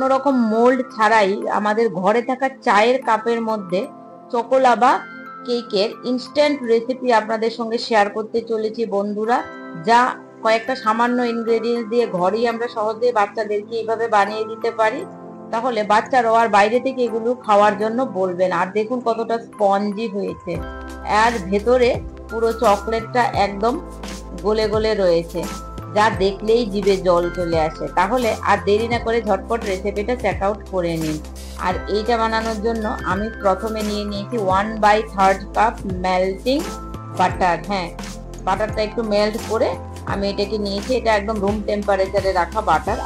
কোনো রকম মোল্ড ছাড়াই আমাদের ঘরে থাকা চায়ের কাপের মধ্যে চকোলাভা কেকের ইনস্ট্যান্ট রেসিপি আপনাদের সঙ্গে শেয়ার করতে চলেছি বন্ধুরা, যা কয়েকটা সামান্য ইনগ্রেডিয়েন্টস দিয়ে ঘরেই আমরা সহজে বাচ্চাদেরকে এইভাবে বানিয়ে দিতে পারি। তাহলে বাচ্চারাও আর বাইরে থেকে এগুলো খাওয়ার জন্য বলবেন। আর দেখুন কতটা স্পঞ্জি হয়েছে, আর ভেতরে পুরো চকলেটটা একদম গলে গলে রয়েছে, যা দেখলেই জিভে জল চলে আসে। তাহলে আর দেরি না করে ঝটপট রেসিপিটা চেক আউট করে নিন। আর এইটা বানানোর জন্য আমি প্রথমে নিয়ে নিয়েছি 1/3 কাপ মেল্টিং বাটার। হ্যাঁ, বাটারটা একটু মেল্ট করে আমি এটাকে নিয়েছি, এটা একদম রুম টেম্পারেচারে রাখা বাটার।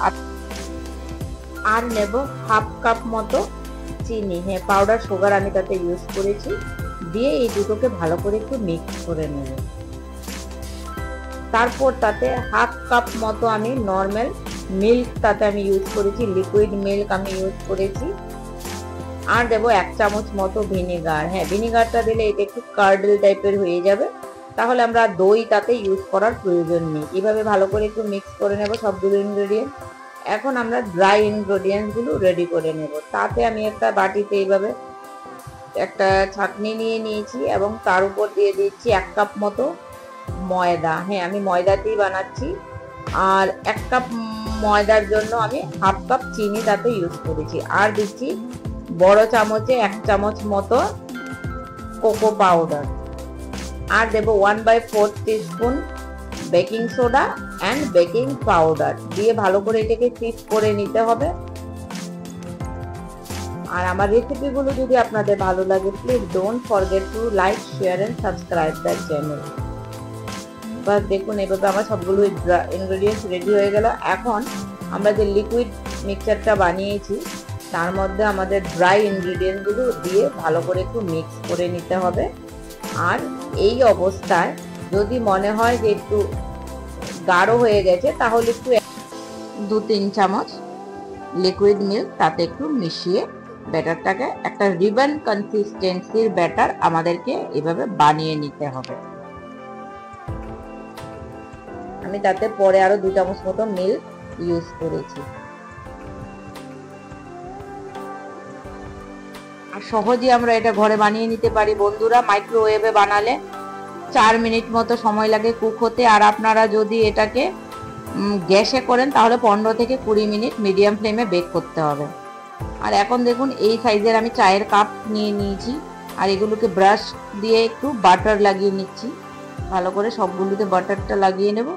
আর নেব হাফ কাপ মতো চিনি। হ্যাঁ, পাউডার সুগার আমি তাতে ইউজ করেছি। দিয়ে এই দুটোকে ভালো করে একটু মিক্স করে নেব। তারপর তাতে হাফ কাপ মতো আমি নর্মাল মিল্ক তাতে আমি ইউজ করেছি, লিকুইড মিল্ক আমি ইউজ করেছি। আর দেবো 1 চামচ মতো ভিনেগার। হ্যাঁ, ভিনেগারটা দিলে এটা একটু কার্ডেল টাইপের হয়ে যাবে, তাহলে আমরা দই তাতে ইউজ করার প্রয়োজন নেই। এভাবে ভালো করে একটু মিক্স করে নেব সবগুলো ইনগ্রেডিয়েন্ট। এখন আমরা ড্রাই ইনগ্রেডিয়েন্টস গুলো রেডি করে নেব। তাতে আমি একটা বাটিতে এইভাবে একটা ছাঁকনি নিয়ে নিয়েছি এবং তার উপর দিয়ে দিচ্ছি 1 কাপ মতো ময়দা। হ্যাঁ, আমি ময়দাতেই বানাচ্ছি। আর 1 কাপ ময়দার জন্য আমি হাফ কাপ চিনি তাতে ইউজ করেছি। আর দিচ্ছি বড় চামচে 1 চামচ মতো কোকো পাউডার। আর দেবো 1/4 teaspoon baking soda and baking powder দিয়ে ভালো করে এটাকে মিক্স করে নিতে হবে। আর আমার রেসিপিগুলো যদি আপনাদের ভালো লাগে, please don't forget to like, share and subscribe the channel. বাস দেখুন, এভাবে আমার সবগুলো ইনগ্রেডিয়েন্টস রেডি হয়ে গেল। এখন আমরা যে লিকুইড মিক্সচারটা বানিয়েছি তার মধ্যে আমাদের ড্রাই ইনগ্রেডিয়েন্টগুলো দিয়ে ভালো করে একটু মিক্স করে নিতে হবে। আর এই অবস্থায় যদি মনে হয় যে একটু গাঢ় হয়ে গেছে, তাহলে একটু 2-3 চামচ লিকুইড মিল্ক তাতে একটু মিশিয়ে ব্যাটারটাকে একটা রিবন কনসিস্টেন্সির ব্যাটার আমাদেরকে এভাবে বানিয়ে নিতে হবে। আমি তাতে পরে আরো 2 চামচ মতো মিল্ক ইউজ করেছি। আর সহজে আমরা এটা ঘরে বানিয়ে নিতে পারি বন্ধুরা। মাইক্রোওয়েভে বানালে 4 মিনিট মতো সময় লাগে কুক হতে। আর আপনারা যদি এটাকে গ্যাসে করেন তাহলে 15 থেকে 20 মিনিট মিডিয়াম ফ্লেমে বেক করতে হবে। আর এখন দেখুন এই সাইজের আমি চায়ের কাপ নিয়ে নিয়েছি, আর এগুলোকে ব্রাশ দিয়ে একটু বাটার লাগিয়ে নিচ্ছি। ভালো করে সবগুলোতে বাটারটা লাগিয়ে নেব।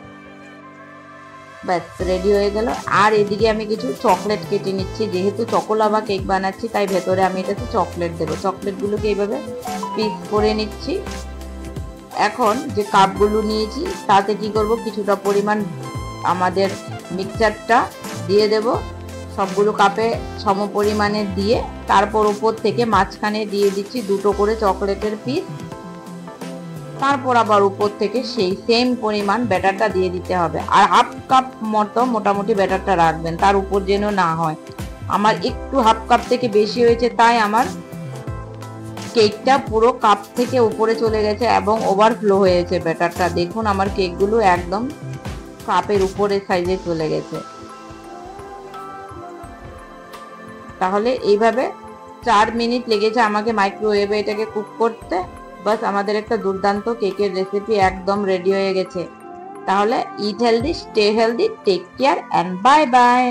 ব্যাস রেডি হয়ে গেল। আর এদিকে আমি কিছু চকলেট কেটে নিচ্ছি, যেহেতু চকোলাভা কেক বানাচ্ছি তাই ভেতরে আমি এটাতে চকলেট দেবো। চকলেটগুলোকে এইভাবে পিস করে নিচ্ছি। এখন যে কাপগুলো নিয়েছি তাতে কি করব, কিছুটা পরিমাণ আমাদের মিক্সচারটা দিয়ে দেব সবগুলো কাপে সম পরিমাণে দিয়ে, তারপর উপর থেকে মাঝখানে দিয়ে দিচ্ছি 2টো করে চকলেটের পিস। তারপর আবার উপর থেকে সেই সেম পরিমাণ ব্যাটারটা দিয়ে দিতে হবে। আর হাফ কাপ মতো মোটামুটি ব্যাটারটা রাখবেন, তার উপর যেন না হয়। আমার একটু হাফ কাপ থেকে বেশি হয়েছে, তাই আমার কেকটা পুরো কাপ থেকে উপরে চলে গেছে এবং ওভারফ্লো হয়েছে ব্যাটারটা। দেখুন আমার কেকগুলো একদম কাপের উপরের সাইজে চলে গেছে। তাহলে এইভাবে 4 মিনিট লেগেছে আমাকে মাইক্রোওয়েভে এটাকে কুক করতে। বাস আমাদের একটা দুর্দান্ত কেকের রেসিপি একদম রেডি হয়ে গেছে। তাহলে eat healthy, stay healthy, take care and bye by.